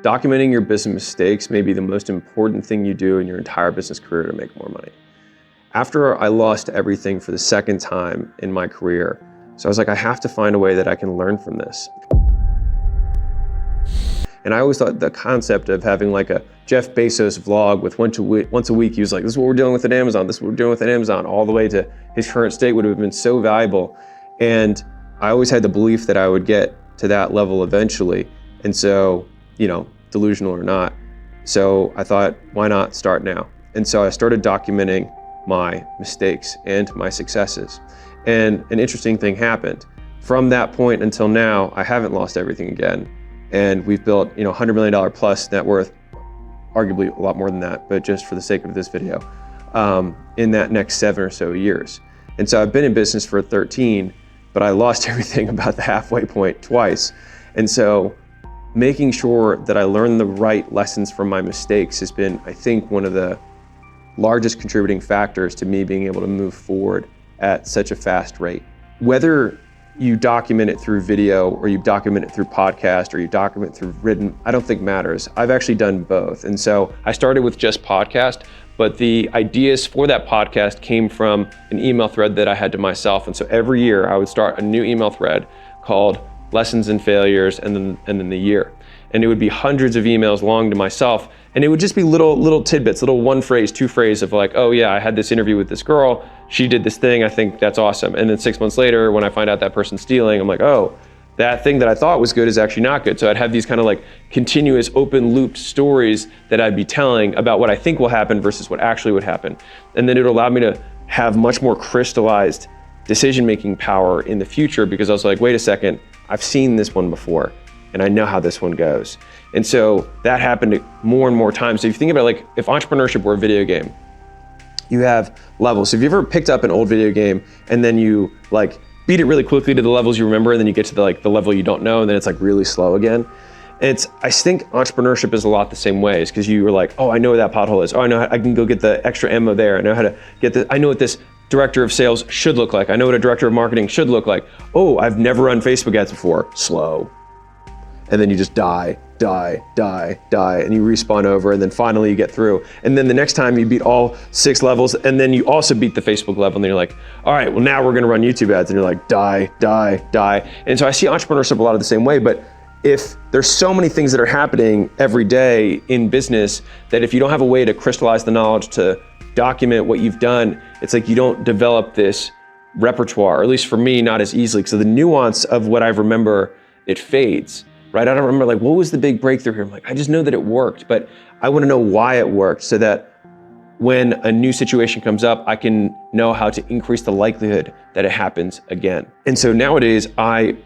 Documenting your business mistakes may be the most important thing you do in your entire business career to make more money. After I lost everything for the second time in my career, so I was like, I have to find a way that I can learn from this. And I always thought the concept of having like a Jeff Bezos vlog with once a week, he was like, this is what we're dealing with at Amazon, this is what we're doing with at Amazon, all the way to his current state would have been so valuable. And I always had the belief that I would get to that level eventually. And so, delusional or not. So I thought, why not start now? And so I started documenting my mistakes and my successes. And an interesting thing happened. From that point until now, I haven't lost everything again. And we've built, $100 million plus net worth, arguably a lot more than that, but just for the sake of this video, in that next 7 or so years. And so I've been in business for 13, but I lost everything about the halfway point twice. And so making sure that I learn the right lessons from my mistakes has been, I think, one of the largest contributing factors to me being able to move forward at such a fast rate. Whether you document it through video or you document it through podcast or you document it through written, I don't think matters. I've actually done both. And so I started with just podcast, but the ideas for that podcast came from an email thread that I had to myself. And so every year I would start a new email thread called Lessons and Failures, and then the year. And it would be hundreds of emails long to myself. And it would just be little tidbits, little 1 phrase, 2 phrase of like, oh yeah, I had this interview with this girl, she did this thing, I think that's awesome. And then 6 months later, when I find out that person's stealing, I'm like, oh, that thing that I thought was good is actually not good. So I'd have these kind of like continuous open looped stories that I'd be telling about what I think will happen versus what actually would happen. And then it would allow me to have much more crystallized decision-making power in the future, because I was like, wait a second, I've seen this one before and I know how this one goes. And so that happened more and more times. So if you think about like, if entrepreneurship were a video game, you have levels. So have you ever picked up an old video game and then you like beat it really quickly to the levels you remember, and then you get to the level you don't know, and then it's like really slow again? And I think entrepreneurship is a lot the same way, is because you were like, oh, I know where that pothole is. Oh, I know I can go get the extra ammo there. I know how to get I know what this director of sales should look like. I know what a director of marketing should look like. Oh, I've never run Facebook ads before. Slow. And then you just die, and you respawn over, and then finally you get through. And then the next time you beat all 6 levels, and then you also beat the Facebook level, and then you're like, all right, well now we're gonna run YouTube ads, and you're like, die. And so I see entrepreneurship a lot of the same way, but if there's so many things that are happening every day in business that if you don't have a way to crystallize the knowledge, to document what you've done, it's like you don't develop this repertoire, or at least for me, not as easily. So the nuance of what I remember, it fades, right? I don't remember like, what was the big breakthrough here? I'm like, I just know that it worked, but I want to know why it worked, so that when a new situation comes up, I can know how to increase the likelihood that it happens again. And so nowadays, I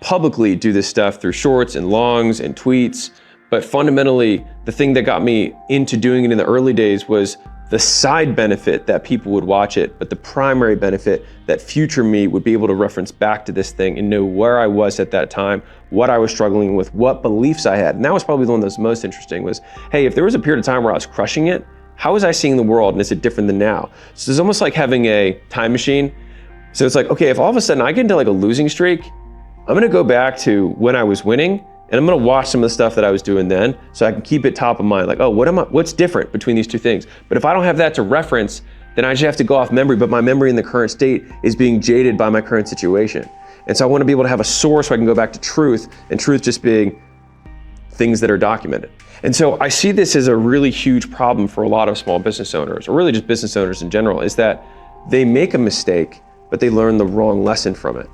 publicly do this stuff through shorts and longs and tweets, but fundamentally, the thing that got me into doing it in the early days was the side benefit that people would watch it, but the primary benefit that future me would be able to reference back to this thing and know where I was at that time, what I was struggling with, what beliefs I had. And that was probably the one that was most interesting, was, hey, if there was a period of time where I was crushing it, how was I seeing the world, and is it different than now? So it's almost like having a time machine. So it's like, okay, if all of a sudden I get into like a losing streak, I'm gonna go back to when I was winning, and I'm gonna watch some of the stuff that I was doing then, so I can keep it top of mind, like, oh, what's different between these two things? But if I don't have that to reference, then I just have to go off memory, but my memory in the current state is being jaded by my current situation. And so I wanna be able to have a source so I can go back to truth, and truth just being things that are documented. And so I see this as a really huge problem for a lot of small business owners, or really just business owners in general, is that they make a mistake, but they learn the wrong lesson from it.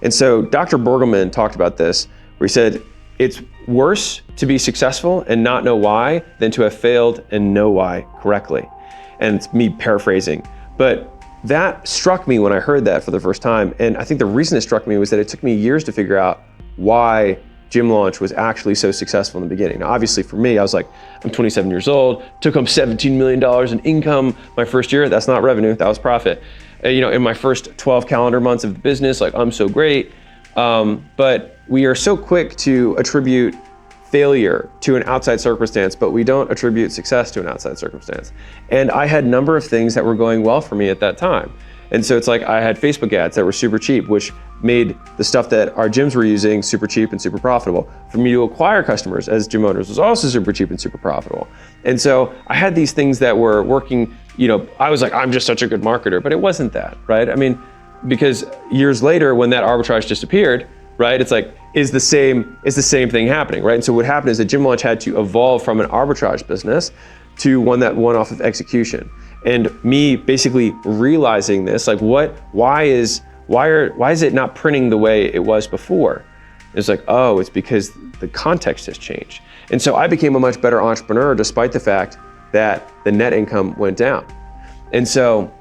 And so Dr. Bergelman talked about this, where he said, it's worse to be successful and not know why than to have failed and know why correctly. And it's me paraphrasing, but that struck me when I heard that for the first time. And I think the reason it struck me was that it took me years to figure out why Gym Launch was actually so successful in the beginning. Now, obviously for me, I was like, I'm 27 years old, took home $17 million in income my first year. That's not revenue, that was profit. In my first 12 calendar months of the business, like, I'm so great. But we are so quick to attribute failure to an outside circumstance, but we don't attribute success to an outside circumstance. And I had a number of things that were going well for me at that time. And so it's like I had Facebook ads that were super cheap, which made the stuff that our gyms were using super cheap and super profitable. For me to acquire customers as gym owners was also super cheap and super profitable. And so I had these things that were working, I was like, I'm just such a good marketer, but it wasn't that, right? I mean, because years later when that arbitrage disappeared, right, it's like, is the same thing happening, right? And so what happened is that Gym Launch had to evolve from an arbitrage business to one that won off of execution. And me basically realizing this, like why is it not printing the way it was before? It's like, oh, it's because the context has changed. And so I became a much better entrepreneur despite the fact that the net income went down. And so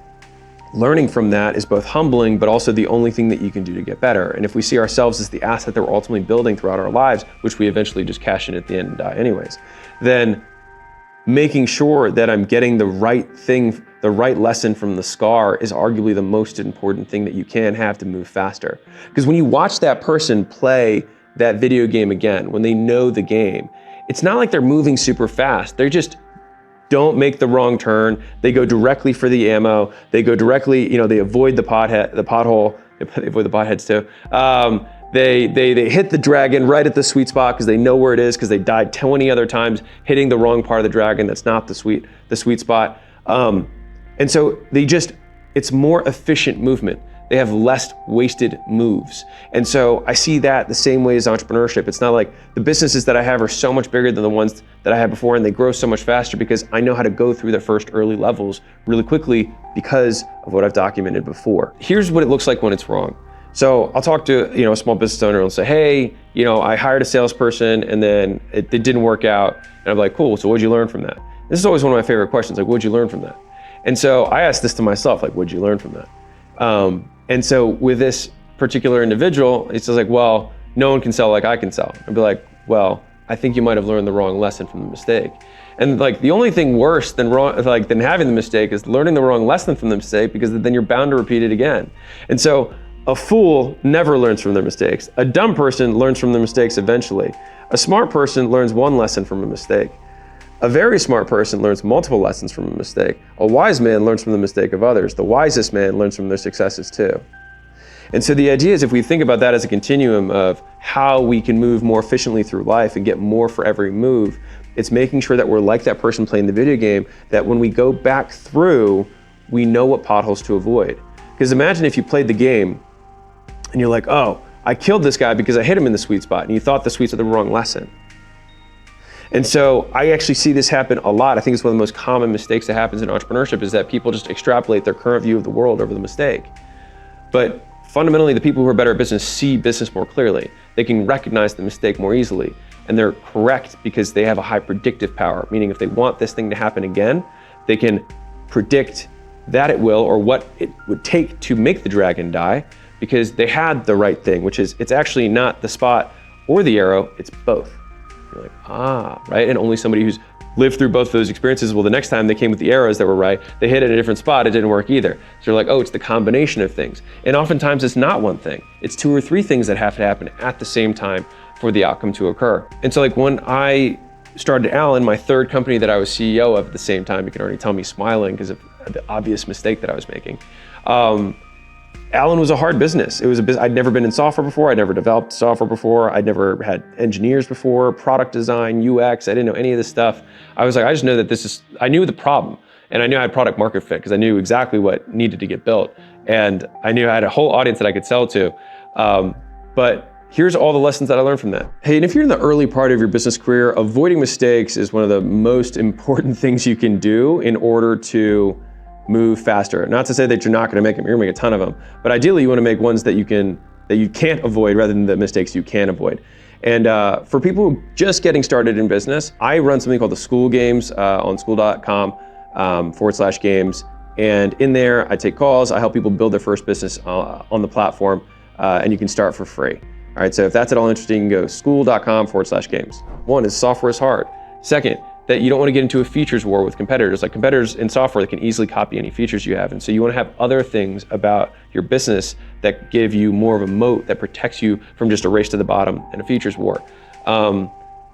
learning from that is both humbling, but also the only thing that you can do to get better. And if we see ourselves as the asset that we're ultimately building throughout our lives, which we eventually just cash in at the end and die anyways, then making sure that I'm getting the right thing, the right lesson from the scar is arguably the most important thing that you can have to move faster. Because when you watch that person play that video game again, when they know the game, it's not like they're moving super fast. They just don't make the wrong turn. They go directly for the ammo. They go directly, they avoid the pothole. They avoid the potheads too. They hit the dragon right at the sweet spot because they know where it is because they died 20 other times hitting the wrong part of the dragon that's not the sweet spot. And so it's more efficient movement. They have less wasted moves. And so I see that the same way as entrepreneurship. It's not like the businesses that I have are so much bigger than the ones that I had before, and they grow so much faster because I know how to go through the first early levels really quickly because of what I've documented before. Here's what it looks like when it's wrong. So I'll talk to a small business owner and say, hey, I hired a salesperson and then it didn't work out. And I'm like, cool, so what'd you learn from that? This is always one of my favorite questions, like, what'd you learn from that? And so I asked this to myself, like, what'd you learn from that? And so with this particular individual, it's just like, well, no one can sell like I can sell. I'd be like, well, I think you might have learned the wrong lesson from the mistake. And like the only thing worse than having the mistake is learning the wrong lesson from the mistake, because then you're bound to repeat it again. And so a fool never learns from their mistakes. A dumb person learns from their mistakes eventually. A smart person learns one lesson from a mistake. A very smart person learns multiple lessons from a mistake. A wise man learns from the mistake of others. The wisest man learns from their successes too. And so the idea is, if we think about that as a continuum of how we can move more efficiently through life and get more for every move, it's making sure that we're like that person playing the video game, that when we go back through, we know what potholes to avoid. Because imagine if you played the game and you're like, oh, I killed this guy because I hit him in the sweet spot, and you thought the sweet spot was the wrong lesson. And so I actually see this happen a lot. I think it's one of the most common mistakes that happens in entrepreneurship, is that people just extrapolate their current view of the world over the mistake. But fundamentally, the people who are better at business see business more clearly. They can recognize the mistake more easily. And they're correct because they have a high predictive power, meaning if they want this thing to happen again, they can predict that it will, or what it would take to make the dragon die, because they had the right thing, which is, it's actually not the spot or the arrow, it's both. You're like, right? And only somebody who's lived through both of those experiences, well, the next time they came with the arrows that were right, they hit at a different spot, it didn't work either. So you're like, oh, it's the combination of things. And oftentimes it's not one thing. It's two or three things that have to happen at the same time for the outcome to occur. And so like when I started Alan, my third company that I was CEO of at the same time, you can already tell me smiling because of the obvious mistake that I was making. Alan was a hard business. It was I'd never been in software before. I'd never developed software before. I'd never had engineers before, product design, UX. I didn't know any of this stuff. I was like, I just know that I knew the problem, and I knew I had product market fit because I knew exactly what needed to get built. And I knew I had a whole audience that I could sell to. But here's all the lessons that I learned from that. Hey, and if you're in the early part of your business career, avoiding mistakes is one of the most important things you can do in order to move faster. Not to say that you're not going to make them, you're going to make a ton of them, but ideally you want to make ones that you can't avoid rather than the mistakes you can avoid. And for people who are just getting started in business, I run something called the School Games on school.com/games. And in there, I take calls, I help people build their first business on the platform, and you can start for free. All right, so if that's at all interesting, you can go school.com/games. One is software is hard. Second, that you don't want to get into a features war with competitors. Like competitors in software that can easily copy any features you have. And so you want to have other things about your business that give you more of a moat that protects you from just a race to the bottom and a features war. Probably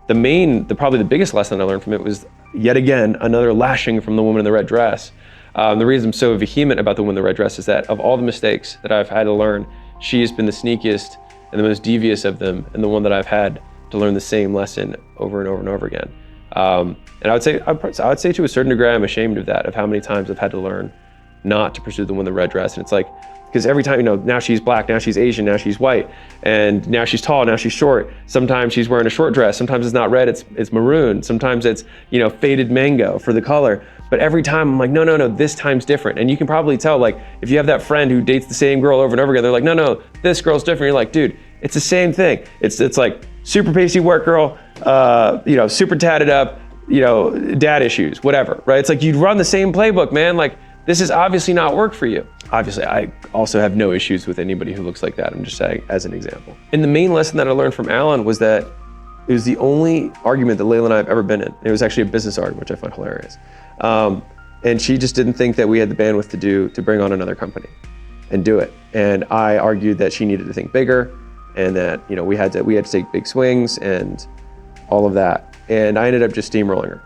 the biggest lesson I learned from it was, yet again, another lashing from the woman in the red dress. The reason I'm so vehement about the woman in the red dress is that of all the mistakes that I've had to learn, she has been the sneakiest and the most devious of them, and the one that I've had to learn the same lesson over and over and over again. And I would say to a certain degree, I'm ashamed of that, of how many times I've had to learn not to pursue the one in the red dress. And it's like, because every time, now she's black, now she's Asian, now she's white, and now she's tall, now she's short. Sometimes she's wearing a short dress, sometimes it's not red, it's maroon, sometimes it's, faded mango for the color. But every time I'm like, no, this time's different. And you can probably tell, like, if you have that friend who dates the same girl over and over again, they're like, no, this girl's different. You're like, dude, it's the same thing. It's like super pasty work girl, super tatted up, dad issues, whatever, right? It's like you'd run the same playbook, man. Like, this is obviously not work for you. Obviously, I also have no issues with anybody who looks like that. I'm just saying as an example. And the main lesson that I learned from Alan was that it was the only argument that Layla and I have ever been in. It was actually a business argument, which I find hilarious. And she just didn't think that we had the bandwidth to bring on another company and do it. And I argued that she needed to think bigger, and that we had to take big swings and all of that. And I ended up just steamrolling her.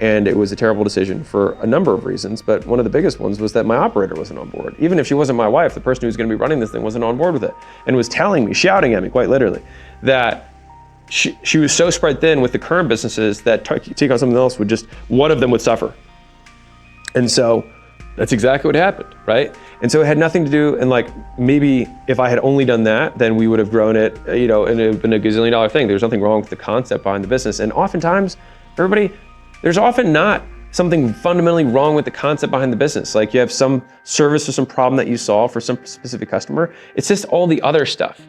And it was a terrible decision for a number of reasons, but one of the biggest ones was that my operator wasn't on board. Even if she wasn't my wife, the person who was going to be running this thing wasn't on board with it, and was telling me, shouting at me quite literally, that she was so spread thin with the current businesses that take on something else one of them would suffer. And so that's exactly what happened, right? And so it had nothing to do, and like, maybe if I had only done that, then we would have grown it, and it would have been a gazillion dollar thing. There's nothing wrong with the concept behind the business. And oftentimes, there's often not something fundamentally wrong with the concept behind the business. Like, you have some service or some problem that you solve for some specific customer. It's just all the other stuff,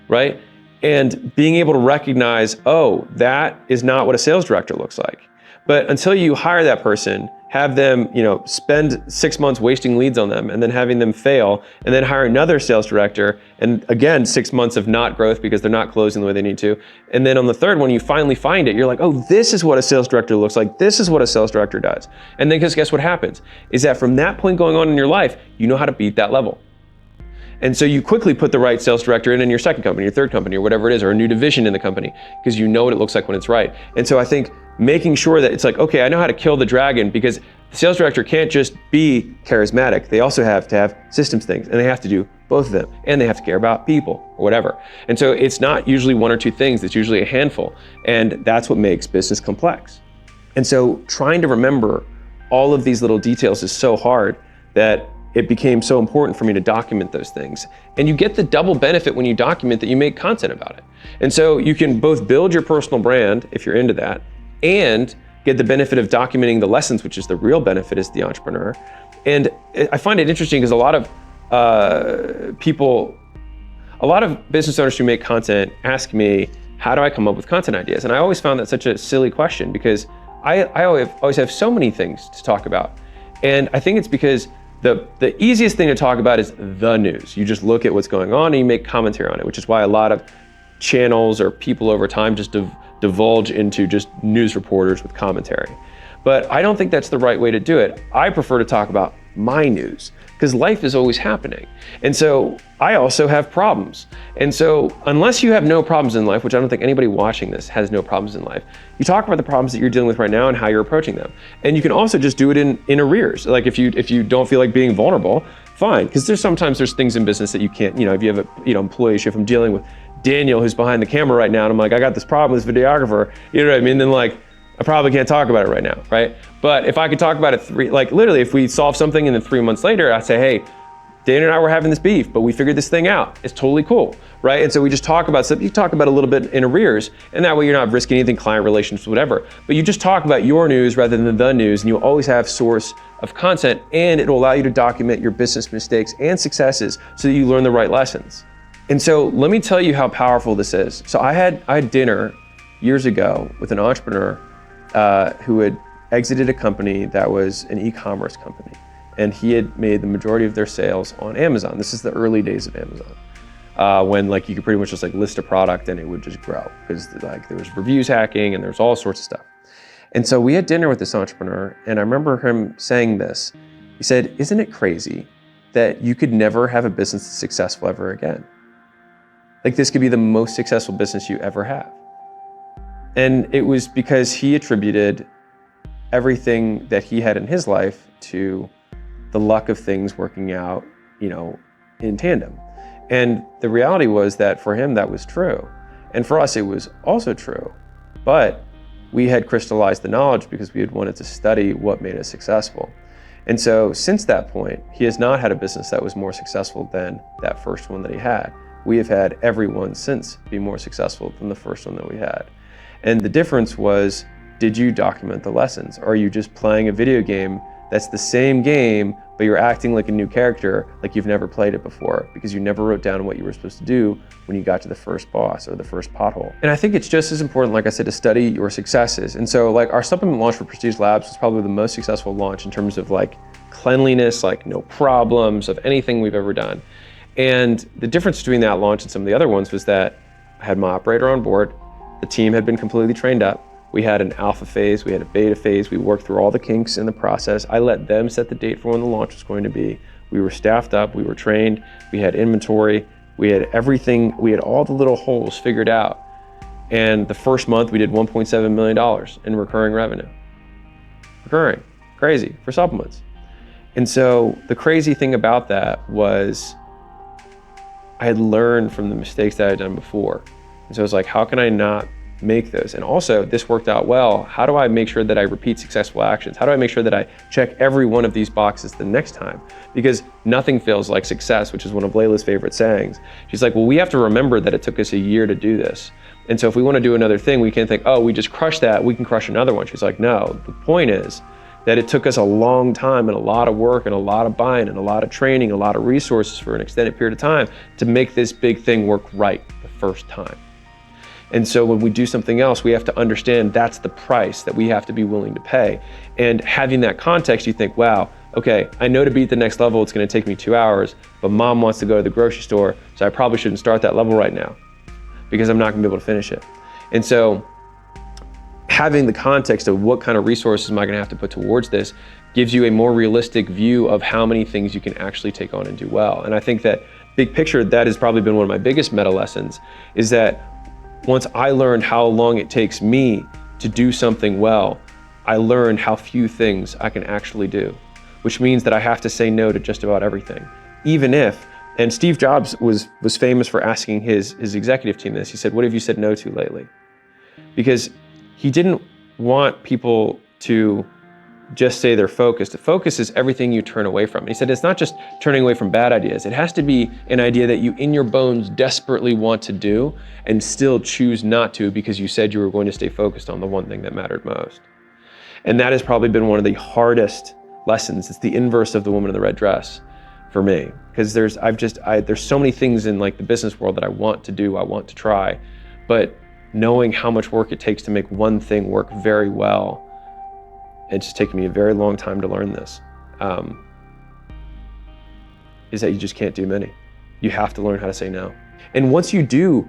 right? And being able to recognize, oh, that is not what a sales director looks like. But until you hire that person, have them, spend 6 months wasting leads on them and then having them fail, and then hire another sales director, and again, 6 months of not growth because they're not closing the way they need to. And then on the third one, you finally find it. You're like, oh, this is what a sales director looks like. This is what a sales director does. And then guess what happens? Is that from that point going on in your life, you know how to beat that level. And so you quickly put the right sales director in your second company, your third company, or whatever it is, or a new division in the company, because you know what it looks like when it's right. And so I think making sure that it's like, okay, I know how to kill the dragon, because the sales director can't just be charismatic. They also have to have systems things, and they have to do both of them, and they have to care about people or whatever. And so it's not usually one or two things, it's usually a handful. And that's what makes business complex. And so trying to remember all of these little details is so hard that it became so important for me to document those things. And you get the double benefit when you document that you make content about it. And so you can both build your personal brand, if you're into that, and get the benefit of documenting the lessons, which is the real benefit as the entrepreneur. And I find it interesting because a lot of business owners who make content ask me, how do I come up with content ideas? And I always found that such a silly question, because I always have so many things to talk about. And I think it's because the easiest thing to talk about is the news. You just look at what's going on and you make commentary on it, which is why a lot of channels or people over time just divulge into just news reporters with commentary. But I don't think that's the right way to do it. I prefer to talk about my news, because life is always happening. And so I also have problems. And so unless you have no problems in life, which I don't think anybody watching this has no problems in life, you talk about the problems that you're dealing with right now and how you're approaching them. And you can also just do it in arrears. Like if you don't feel like being vulnerable, fine. Because sometimes there's things in business that you can't, if you have employees, if I'm dealing with Daniel who's behind the camera right now, and I'm like, I got this problem with this videographer, you know what I mean? Then like, I probably can't talk about it right now, right? But if I could talk about it literally, if we solve something and then 3 months later, I say, hey, Dana and I were having this beef, but we figured this thing out. It's totally cool, right? And so we just talk about stuff. You talk about a little bit in arrears, and that way you're not risking anything, client relations, whatever. But you just talk about your news rather than the news, and you'll always have source of content, and it'll allow you to document your business mistakes and successes so that you learn the right lessons. And so let me tell you how powerful this is. So I had dinner years ago with an entrepreneur who had exited a company that was an e-commerce company. And he had made the majority of their sales on Amazon. This is the early days of Amazon, when you could pretty much just list a product and it would just grow, because there was reviews hacking and there was all sorts of stuff. And so we had dinner with this entrepreneur, and I remember him saying this. He said, isn't it crazy that you could never have a business that's successful ever again? Like, this could be the most successful business you ever have. And it was because he attributed everything that he had in his life to the luck of things working out, in tandem. And the reality was that for him, that was true. And for us, it was also true. But we had crystallized the knowledge because we had wanted to study what made us successful. And so since that point, he has not had a business that was more successful than that first one that he had. We have had every one since be more successful than the first one that we had. And the difference was, did you document the lessons? Or are you just playing a video game that's the same game, but you're acting like a new character, like you've never played it before, because you never wrote down what you were supposed to do when you got to the first boss or the first pothole. And I think it's just as important, like I said, to study your successes. And so like our supplement launch for Prestige Labs was probably the most successful launch in terms of like cleanliness, like no problems of anything we've ever done. And the difference between that launch and some of the other ones was that I had my operator on board, the team had been completely trained up, we had an alpha phase, we had a beta phase, we worked through all the kinks in the process. I let them set the date for when the launch was going to be. We were staffed up, we were trained, we had inventory, we had everything, we had all the little holes figured out. And the first month we did $1.7 million in recurring revenue. Recurring, crazy for supplements. And so the crazy thing about that was I had learned from the mistakes that I had done before. And so I was like, how can I not make those? And also, this worked out well. How do I make sure that I repeat successful actions? How do I make sure that I check every one of these boxes the next time? Because nothing feels like success, which is one of Layla's favorite sayings. She's like, well, we have to remember that it took us a year to do this. And so if we want to do another thing, we can't think, oh, we just crushed that, we can crush another one. She's like, no, the point is that it took us a long time and a lot of work and a lot of buying and a lot of training, a lot of resources for an extended period of time to make this big thing work right the first time. And so when we do something else, we have to understand that's the price that we have to be willing to pay. And having that context, you think, wow, okay, I know to beat the next level, it's gonna take me 2 hours, but mom wants to go to the grocery store, so I probably shouldn't start that level right now because I'm not gonna be able to finish it. And so having the context of what kind of resources am I gonna have to put towards this gives you a more realistic view of how many things you can actually take on and do well. And I think that big picture, that has probably been one of my biggest meta lessons, is that once I learned how long it takes me to do something well, I learned how few things I can actually do, which means that I have to say no to just about everything. Even if, and Steve Jobs was famous for asking his executive team this, he said, what have you said no to lately? Because he didn't want people to just say they're focused. The focus is everything you turn away from. And he said it's not just turning away from bad ideas. It has to be an idea that you in your bones desperately want to do and still choose not to because you said you were going to stay focused on the one thing that mattered most. And that has probably been one of the hardest lessons. It's the inverse of the woman in the red dress for me. Because there's so many things in like the business world that I want to do, I want to try, but knowing how much work it takes to make one thing work very well, it's just taken me a very long time to learn this, is that you just can't do many. You have to learn how to say no. And once you do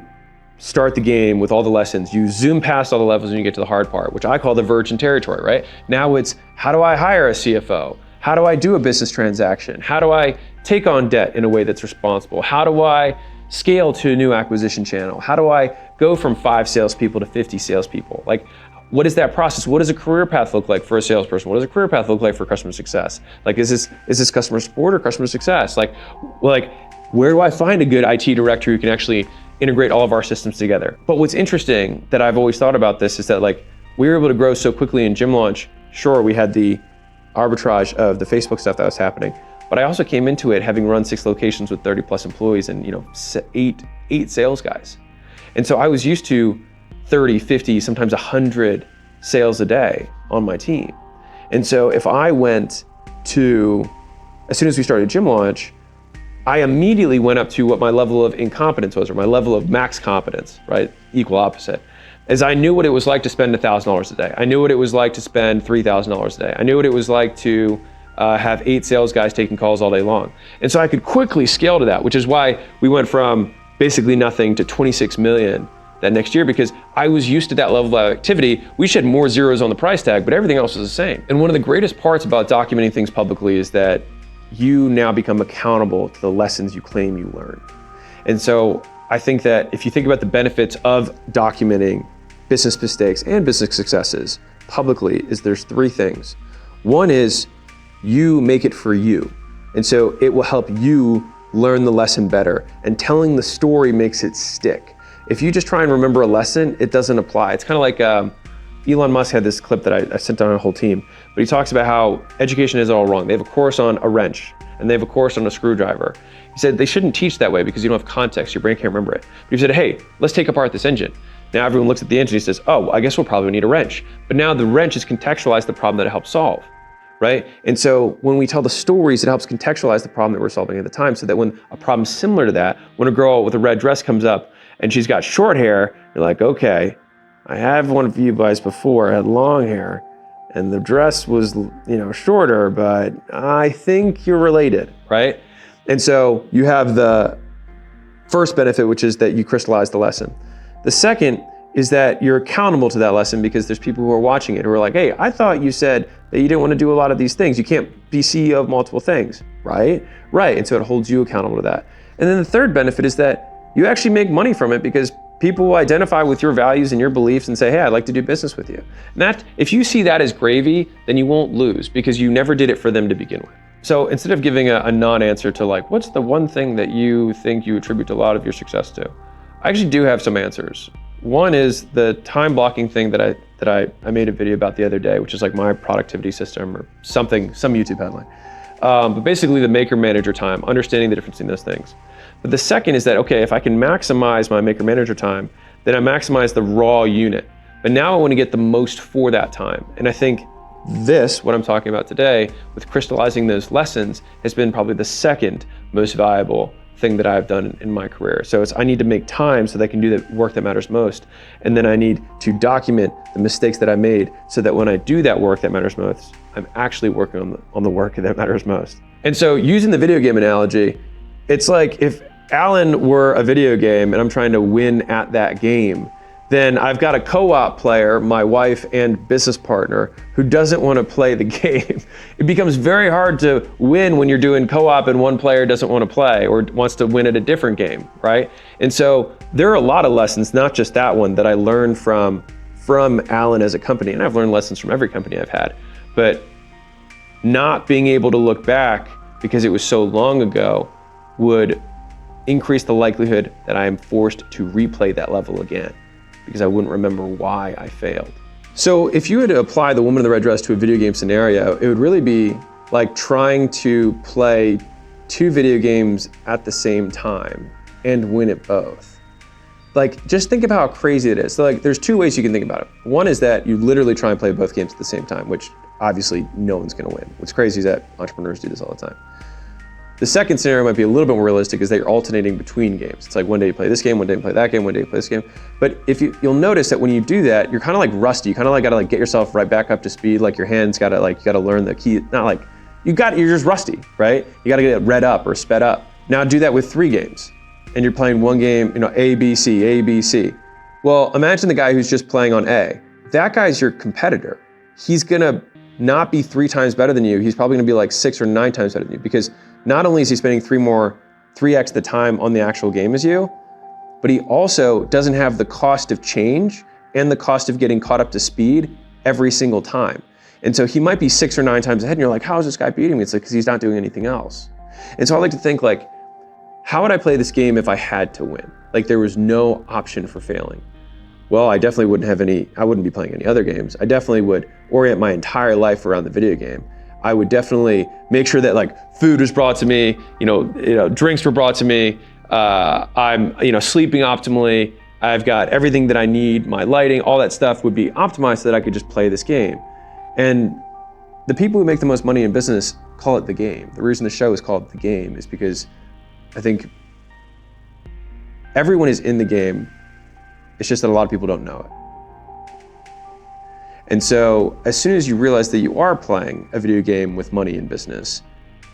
start the game with all the lessons, you zoom past all the levels and you get to the hard part, which I call the virgin territory, right? Now it's, how do I hire a CFO? How do I do a business transaction? How do I take on debt in a way that's responsible? How do I scale to a new acquisition channel? How do I go from 5 salespeople to 50 salespeople? Like, what is that process? What does a career path look like for a salesperson? What does a career path look like for customer success? Like, is this customer support or customer success? Like, where do I find a good IT director who can actually integrate all of our systems together? But what's interesting that I've always thought about this is that like, we were able to grow so quickly in Gym Launch. Sure, we had the arbitrage of the Facebook stuff that was happening, but I also came into it having run 6 locations with 30 plus employees and 8 sales guys. And so I was used to 30, 50, sometimes 100 sales a day on my team. And so if I went to, as soon as we started Gym Launch, I immediately went up to what my level of incompetence was, or my level of max competence, right? Equal opposite. As I knew what it was like to spend $1,000 a day. I knew what it was like to spend $3,000 a day. I knew what it was like to have 8 sales guys taking calls all day long. And so I could quickly scale to that, which is why we went from basically nothing to 26 million that next year, because I was used to that level of activity. We should have more zeros on the price tag, but everything else was the same. And one of the greatest parts about documenting things publicly is that you now become accountable to the lessons you claim you learned. And so I think that if you think about the benefits of documenting business mistakes and business successes publicly, is there's 3 things. One is you make it for you. And so it will help you learn the lesson better. And telling the story makes it stick. If you just try and remember a lesson, it doesn't apply. It's kind of like Elon Musk had this clip that I sent on a whole team, but he talks about how education is all wrong. They have a course on a wrench and they have a course on a screwdriver. He said they shouldn't teach that way because you don't have context, your brain can't remember it. But he said, hey, let's take apart this engine. Now everyone looks at the engine and says, oh, I guess we'll probably need a wrench. But now the wrench has contextualized the problem that it helps solve, right? And so when we tell the stories, it helps contextualize the problem that we're solving at the time, so that when a problem similar to that, when a girl with a red dress comes up and she's got short hair, you're like, okay, I have one of you guys before, had long hair, and the dress was, shorter, but I think you're related, right? And so you have the first benefit, which is that you crystallize the lesson. The second is that you're accountable to that lesson because there's people who are watching it who are like, hey, I thought you said that you didn't want to do a lot of these things. You can't be CEO of multiple things, right? Right, and so it holds you accountable to that. And then the third benefit is that you actually make money from it because people will identify with your values and your beliefs and say, hey, I'd like to do business with you. And that, if you see that as gravy, then you won't lose because you never did it for them to begin with. So instead of giving a non-answer to like, what's the one thing that you think you attribute a lot of your success to? I actually do have some answers. One is the time blocking thing that I made a video about the other day, which is like my productivity system or something, some YouTube headline. But basically the maker manager time, understanding the difference in those things. But the second is that, okay, if I can maximize my maker manager time, then I maximize the raw unit. But now I want to get the most for that time. And I think this, what I'm talking about today, with crystallizing those lessons, has been probably the second most valuable thing that I've done in my career. So I need to make time so that I can do the work that matters most. And then I need to document the mistakes that I made so that when I do that work that matters most, I'm actually working on the work that matters most. And so using the video game analogy, it's like if Alan were a video game and I'm trying to win at that game, then I've got a co-op player, my wife and business partner, who doesn't want to play the game. It becomes very hard to win when you're doing co-op and one player doesn't want to play or wants to win at a different game, right? And so there are a lot of lessons, not just that one, that I learned from Alan as a company, and I've learned lessons from every company I've had, but not being able to look back because it was so long ago would increase the likelihood that I am forced to replay that level again, because I wouldn't remember why I failed. So if you had to apply the woman in the red dress to a video game scenario, it would really be like trying to play two video games at the same time and win at both. Like, just think about how crazy it is. So like, there's two ways you can think about it. One is that you literally try and play both games at the same time, which obviously no one's gonna win. What's crazy is that entrepreneurs do this all the time. The second scenario might be a little bit more realistic, is that you're alternating between games. It's like one day you play this game, one day you play that game, one day you play this game. But if you'll notice that when you do that, you're kind of like rusty. You kind of like gotta like get yourself right back up to speed. Like your hands gotta like, you gotta learn the key. Not like, you're just rusty, right? You gotta get it read up or sped up. Now do that with 3 games. And you're playing one game, A, B, C, A, B, C. Well, imagine the guy who's just playing on A. That guy's your competitor. He's gonna not be 3 times better than you. He's probably gonna be like 6 or 9 times better than you, because not only is he spending 3x the time on the actual game as you, but he also doesn't have the cost of change and the cost of getting caught up to speed every single time. And so he might be 6 or 9 times ahead and you're like, how is this guy beating me? It's like, because he's not doing anything else. And so I like to think like, how would I play this game if I had to win? Like there was no option for failing. Well, I definitely I wouldn't be playing any other games. I definitely would orient my entire life around the video game. I would definitely make sure that like food was brought to me, drinks were brought to me. I'm, sleeping optimally. I've got everything that I need, my lighting, all that stuff would be optimized so that I could just play this game. And the people who make the most money in business call it the game. The reason the show is called The Game is because I think everyone is in the game. It's just that a lot of people don't know it. And so as soon as you realize that you are playing a video game with money in business,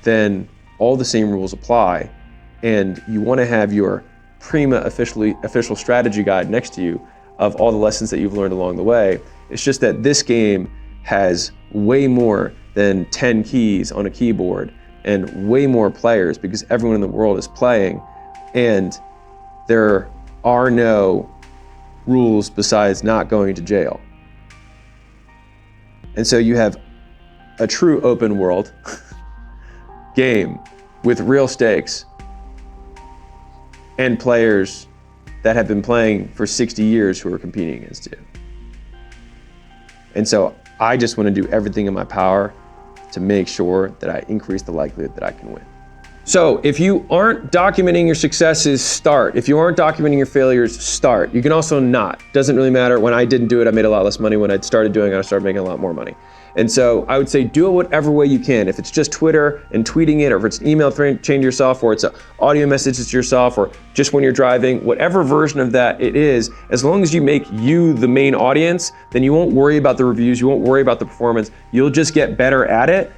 then all the same rules apply. And you want to have your prima official strategy guide next to you of all the lessons that you've learned along the way. It's just that this game has way more than 10 keys on a keyboard and way more players because everyone in the world is playing, and there are no rules besides not going to jail. And so you have a true open world game with real stakes and players that have been playing for 60 years who are competing against you. And so I just want to do everything in my power to make sure that I increase the likelihood that I can win. So if you aren't documenting your successes, start. If you aren't documenting your failures, start. You can also not. Doesn't really matter. When I didn't do it, I made a lot less money. When I started doing it, I started making a lot more money. And so I would say do it whatever way you can. If it's just Twitter and tweeting it, or if it's an email chain to yourself, or it's an audio message to yourself, or just when you're driving, whatever version of that it is, as long as you make you the main audience, then you won't worry about the reviews, you won't worry about the performance. You'll just get better at it.